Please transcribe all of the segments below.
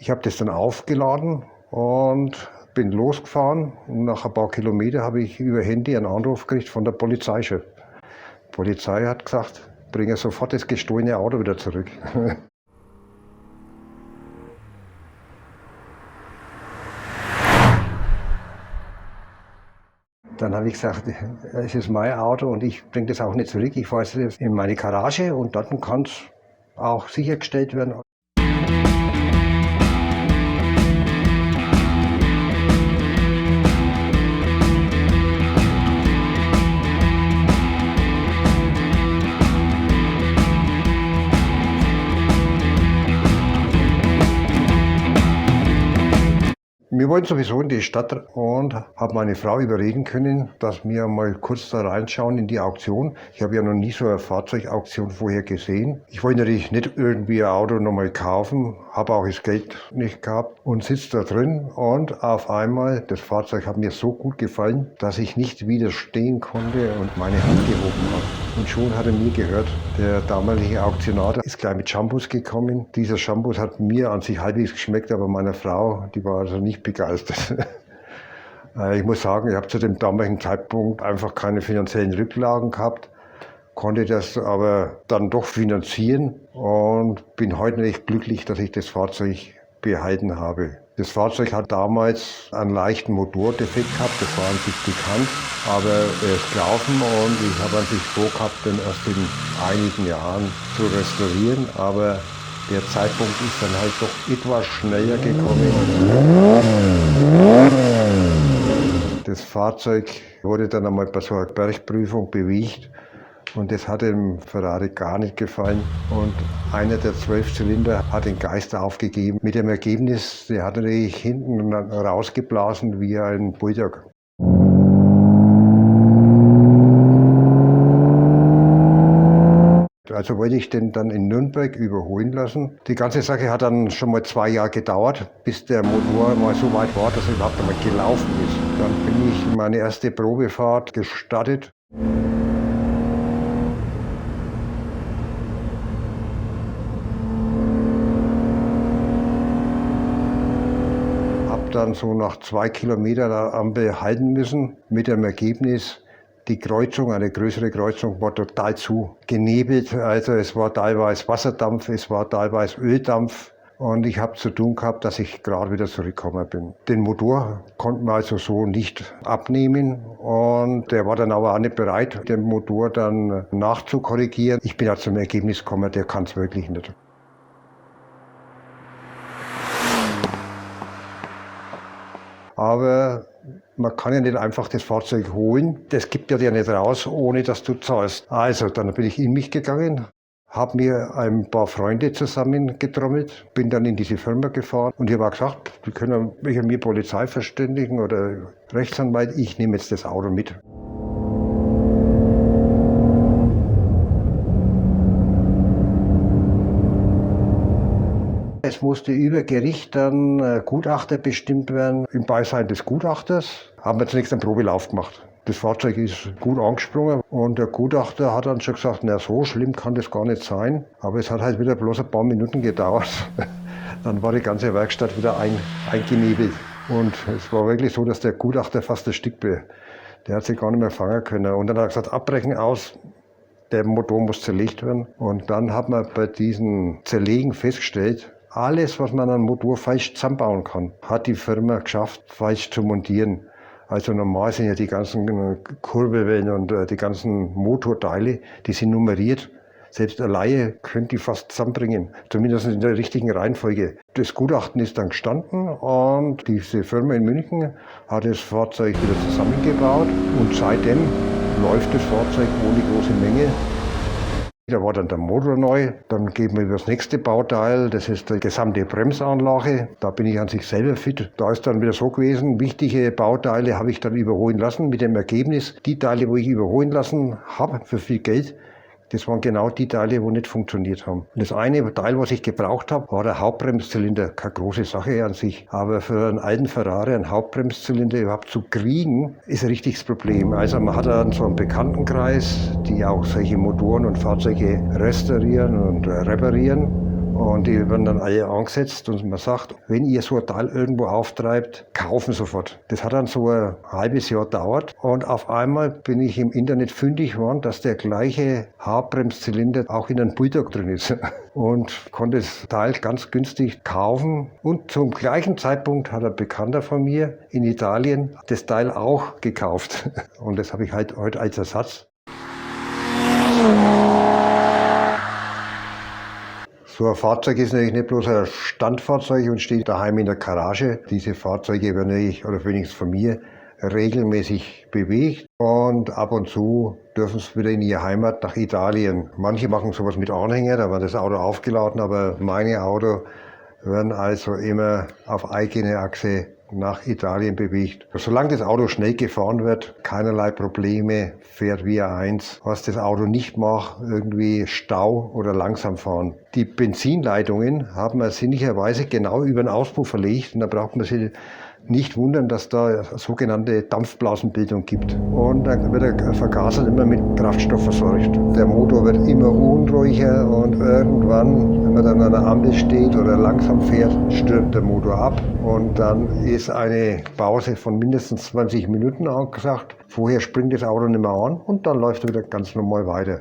Ich habe das dann aufgeladen und bin losgefahren. Und nach ein paar Kilometern habe ich über Handy einen Anruf gekriegt von der Polizeichef. Die Polizei hat gesagt, bringe sofort das gestohlene Auto wieder zurück. Dann habe ich gesagt, es ist mein Auto und ich bringe das auch nicht zurück. Ich fahre es in meine Garage und dort kann es auch sichergestellt werden. Wir wollten sowieso in die Stadt und habe meine Frau überreden können, dass wir mal kurz da reinschauen in die Auktion. Ich habe ja noch nie so eine Fahrzeugauktion vorher gesehen. Ich wollte natürlich nicht irgendwie ein Auto nochmal kaufen, habe auch das Geld nicht gehabt und sitze da drin und auf einmal, das Fahrzeug hat mir so gut gefallen, dass ich nicht widerstehen konnte und meine Hand gehoben habe. Und schon hat er mir gehört, der damalige Auktionar ist gleich mit Shampoos gekommen. Dieser Shampoos hat mir an sich halbwegs geschmeckt, aber meiner Frau, die war also nicht begeistert. Ich muss sagen, ich habe zu dem damaligen Zeitpunkt einfach keine finanziellen Rücklagen gehabt, konnte das aber dann doch finanzieren und bin heute recht glücklich, dass ich das Fahrzeug behalten habe. Das Fahrzeug hat damals einen leichten Motordefekt gehabt, das war an sich bekannt, aber er ist gelaufen und ich habe an sich vorgehabt, den erst in einigen Jahren zu restaurieren, aber der Zeitpunkt ist dann halt doch etwas schneller gekommen. Das Fahrzeug wurde dann einmal bei so einer Bergprüfung bewiegt. Und das hat dem Ferrari gar nicht gefallen. Und einer der 12 Zylinder hat den Geist aufgegeben. Mit dem Ergebnis, der hat natürlich hinten rausgeblasen wie ein Bulldog. Also wollte ich den dann in Nürnberg überholen lassen. Die ganze Sache hat dann schon mal 2 Jahre gedauert, bis der Motor mal so weit war, dass er überhaupt einmal gelaufen ist. Dann bin ich meine erste Probefahrt gestartet. Dann so nach 2 Kilometern der Ampel halten müssen, mit dem Ergebnis, die Kreuzung, eine größere Kreuzung, war total zu genebelt. Also es war teilweise Wasserdampf, es war teilweise Öldampf und ich habe zu tun gehabt, dass ich gerade wieder zurückgekommen bin. Den Motor konnten wir also so nicht abnehmen und der war dann aber auch nicht bereit, den Motor dann nachzukorrigieren. Ich bin also zum Ergebnis gekommen, der kann es wirklich nicht. Aber man kann ja nicht einfach das Fahrzeug holen. Das gibt ja dir nicht raus, ohne dass du zahlst. Also, dann bin ich in mich gegangen, habe mir ein paar Freunde zusammengetrommelt, bin dann in diese Firma gefahren und ich habe auch gesagt, die können mich an mir Polizei verständigen oder Rechtsanwalt, ich nehme jetzt das Auto mit. Es musste über Gericht dann Gutachter bestimmt werden. Im Beisein des Gutachters haben wir zunächst einen Probelauf gemacht. Das Fahrzeug ist gut angesprungen und der Gutachter hat dann schon gesagt, na so schlimm kann das gar nicht sein. Aber es hat halt wieder bloß ein paar Minuten gedauert. Dann war die ganze Werkstatt wieder eingenebelt. Und es war wirklich so, dass der Gutachter fast erstickt war. Der hat sich gar nicht mehr fangen können. Und dann hat er gesagt, abbrechen aus. Der Motor muss zerlegt werden. Und dann hat man bei diesen Zerlegen festgestellt, alles, was man an Motor falsch zusammenbauen kann, hat die Firma geschafft, falsch zu montieren. Also normal sind ja die ganzen Kurbelwellen und die ganzen Motorteile, die sind nummeriert. Selbst eine Laie könnte die fast zusammenbringen, zumindest in der richtigen Reihenfolge. Das Gutachten ist dann gestanden und diese Firma in München hat das Fahrzeug wieder zusammengebaut und seitdem läuft das Fahrzeug ohne große Mängel. Da war dann der Motor neu, dann gehen wir über das nächste Bauteil, das ist die gesamte Bremsanlage. Da bin ich an sich selber fit. Da ist dann wieder so gewesen, wichtige Bauteile habe ich dann überholen lassen, mit dem Ergebnis, die Teile, wo ich überholen lassen habe für viel Geld, das waren genau die Teile, die nicht funktioniert haben. Und das eine Teil, was ich gebraucht habe, war der Hauptbremszylinder. Keine große Sache an sich. Aber für einen alten Ferrari einen Hauptbremszylinder überhaupt zu kriegen, ist ein richtiges Problem. Also man hat dann so einen Bekanntenkreis, die auch solche Motoren und Fahrzeuge restaurieren und reparieren. Und die werden dann alle angesetzt und man sagt, wenn ihr so ein Teil irgendwo auftreibt, kaufen sofort. Das hat dann so ein halbes Jahr gedauert und auf einmal bin ich im Internet fündig geworden, dass der gleiche Haarbremszylinder auch in einem Bulldog drin ist und konnte das Teil ganz günstig kaufen. Und zum gleichen Zeitpunkt hat ein Bekannter von mir in Italien das Teil auch gekauft und das habe ich halt heute als Ersatz. So ein Fahrzeug ist natürlich nicht bloß ein Standfahrzeug und steht daheim in der Garage. Diese Fahrzeuge werden natürlich, oder wenigstens von mir, regelmäßig bewegt und ab und zu dürfen sie wieder in ihre Heimat nach Italien. Manche machen sowas mit Anhänger, da wird das Auto aufgeladen, aber meine Autos werden also immer auf eigene Achse nach Italien bewegt. Solange das Auto schnell gefahren wird, keinerlei Probleme, fährt wie eins. Was das Auto nicht macht, irgendwie Stau oder langsam fahren. Die Benzinleitungen haben wir sinnigerweise genau über den Auspuff verlegt und da braucht man sich nicht wundern, dass da sogenannte Dampfblasenbildung gibt. Und dann wird der Vergaser immer mit Kraftstoff versorgt. Der Motor wird immer unruhiger und irgendwann, wenn man dann an der Ampel steht oder langsam fährt, stürzt der Motor ab. Und dann ist eine Pause von mindestens 20 Minuten angesagt. Vorher springt das Auto nicht mehr an und dann läuft er wieder ganz normal weiter.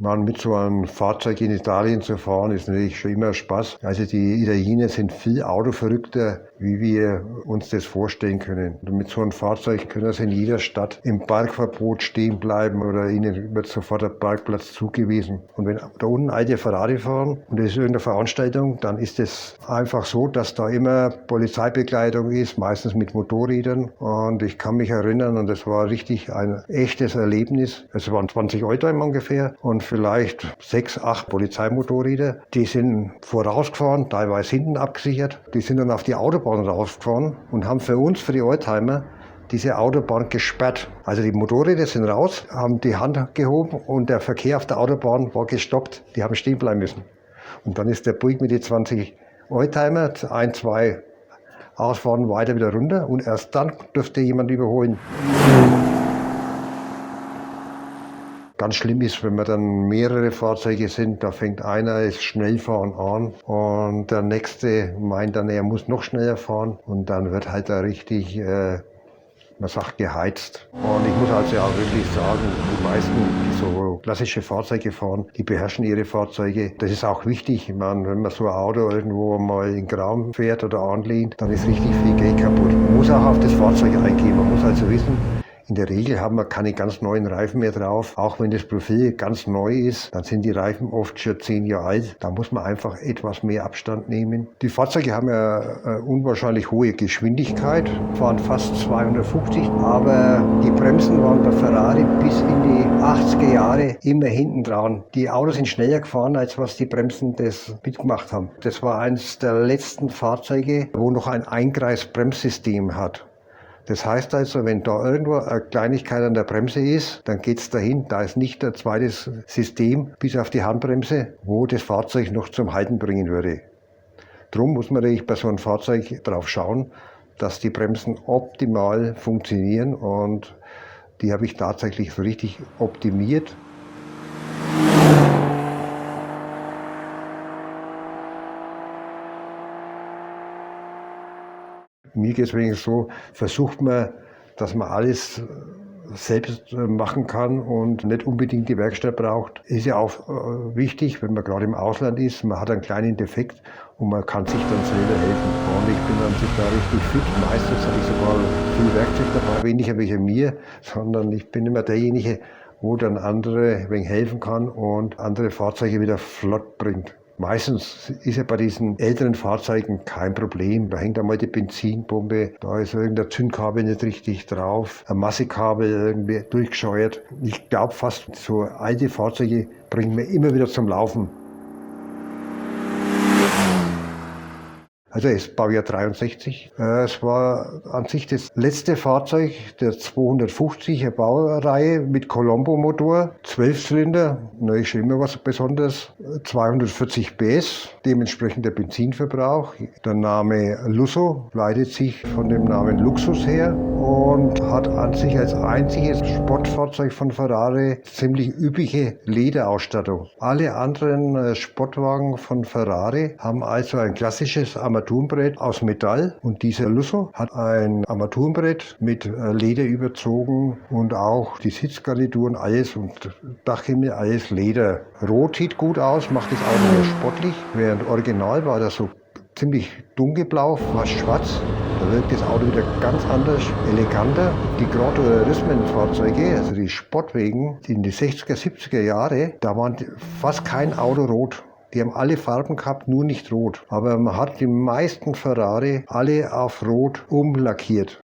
Mit so einem Fahrzeug in Italien zu fahren, ist natürlich schon immer Spaß. Also die Italiener sind viel autoverrückter, wie wir uns das vorstellen können. Und mit so einem Fahrzeug können sie in jeder Stadt im Parkverbot stehen bleiben oder ihnen wird sofort der Parkplatz zugewiesen. Und wenn da unten alte Ferrari fahren und es ist irgendeine Veranstaltung, dann ist es einfach so, dass da immer Polizeibegleitung ist, meistens mit Motorrädern. Und ich kann mich erinnern, und das war richtig ein echtes Erlebnis. Es waren 20 Oldtimer ungefähr und vielleicht 6, 8 Polizeimotorräder. Die sind vorausgefahren, teilweise hinten abgesichert. Die sind dann auf die Autobahn rausgefahren und haben für uns, für die Oldtimer, diese Autobahn gesperrt. Also die Motorräder sind raus, haben die Hand gehoben und der Verkehr auf der Autobahn war gestoppt. Die haben stehen bleiben müssen. Und dann ist der Bug mit den 20 Oldtimer, 1, 2 ausfahren, weiter wieder runter und erst dann dürfte jemand überholen. Ganz schlimm ist, wenn wir dann mehrere Fahrzeuge sind, da fängt einer das Schnellfahren an und der nächste meint dann, er muss noch schneller fahren und dann wird halt da richtig, man sagt, geheizt. Und ich muss also auch wirklich sagen, die meisten, die so klassische Fahrzeuge fahren, die beherrschen ihre Fahrzeuge. Das ist auch wichtig. Ich meine, wenn man so ein Auto irgendwo mal in den Graben fährt oder anlehnt, dann ist richtig viel Geld kaputt. Man muss auch auf das Fahrzeug eingehen. Man muss also wissen, in der Regel haben wir keine ganz neuen Reifen mehr drauf. Auch wenn das Profil ganz neu ist, dann sind die Reifen oft schon 10 Jahre alt. Da muss man einfach etwas mehr Abstand nehmen. Die Fahrzeuge haben ja eine unwahrscheinlich hohe Geschwindigkeit, fahren fast 250, aber die Bremsen waren bei Ferrari bis in die 80er Jahre immer hinten dran. Die Autos sind schneller gefahren, als was die Bremsen das mitgemacht haben. Das war eines der letzten Fahrzeuge, wo noch ein Einkreisbremssystem hat. Das heißt also, wenn da irgendwo eine Kleinigkeit an der Bremse ist, dann geht's dahin. Da ist nicht ein zweites System, bis auf die Handbremse, wo das Fahrzeug noch zum Halten bringen würde. Drum muss man natürlich bei so einem Fahrzeug drauf schauen, dass die Bremsen optimal funktionieren und die habe ich tatsächlich so richtig optimiert. Mir geht es wenigstens so, versucht man, dass man alles selbst machen kann und nicht unbedingt die Werkstatt braucht. Ist ja auch wichtig, wenn man gerade im Ausland ist, man hat einen kleinen Defekt und man kann sich dann selber helfen. Und ich bin an sich da richtig fit. Meistens habe ich sogar viel Werkzeug dabei, weniger welche mir, sondern ich bin immer derjenige, wo dann andere ein wenig helfen kann und andere Fahrzeuge wieder flott bringt. Meistens ist ja bei diesen älteren Fahrzeugen kein Problem. Da hängt einmal die Benzinpumpe, da ist irgendein Zündkabel nicht richtig drauf, ein Massekabel irgendwie durchgescheuert. Ich glaube fast, so alte Fahrzeuge bringen wir immer wieder zum Laufen. Also es ist Baujahr 63. Es war an sich das letzte Fahrzeug der 250er Baureihe mit Colombo-Motor, 12 Zylinder, ist schon immer was Besonderes, 240 PS, dementsprechend der Benzinverbrauch. Der Name Lusso leitet sich von dem Namen Luxus her und hat an sich als einziges Sportfahrzeug von Ferrari ziemlich üppige Lederausstattung. Alle anderen Sportwagen von Ferrari haben also ein klassisches Armaturenbrett aus Metall und dieser Lusso hat ein Armaturenbrett mit Leder überzogen und auch die Sitzgarnituren, alles und Dachhimmel, alles Leder. Rot sieht gut aus, macht das Auto mehr sportlich, während original war das so ziemlich dunkelblau, fast schwarz. Da wirkt das Auto wieder ganz anders, eleganter. Die Grand Turismo-Fahrzeuge, also die Sportwagen, in die 60er, 70er Jahre, da war fast kein Auto rot. Die haben alle Farben gehabt, nur nicht rot. Aber man hat die meisten Ferrari alle auf rot umlackiert.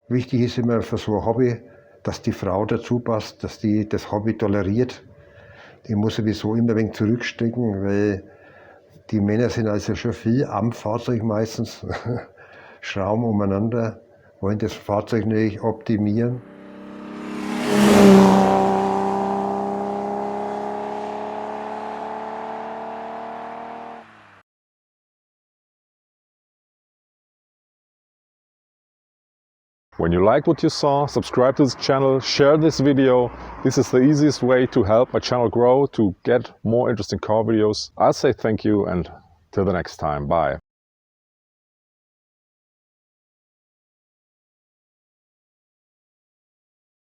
Wichtig ist immer für so ein Hobby, dass die Frau dazu passt, dass die das Hobby toleriert. Die muss sowieso immer ein wenig zurückstecken, weil die Männer sind also schon viel am Fahrzeug meistens, schrauben umeinander, wollen das Fahrzeug natürlich optimieren. When you liked what you saw, subscribe to this channel, share this video. This is the easiest way to help my channel grow, to get more interesting car videos. I'll say thank you and till the next time. Bye.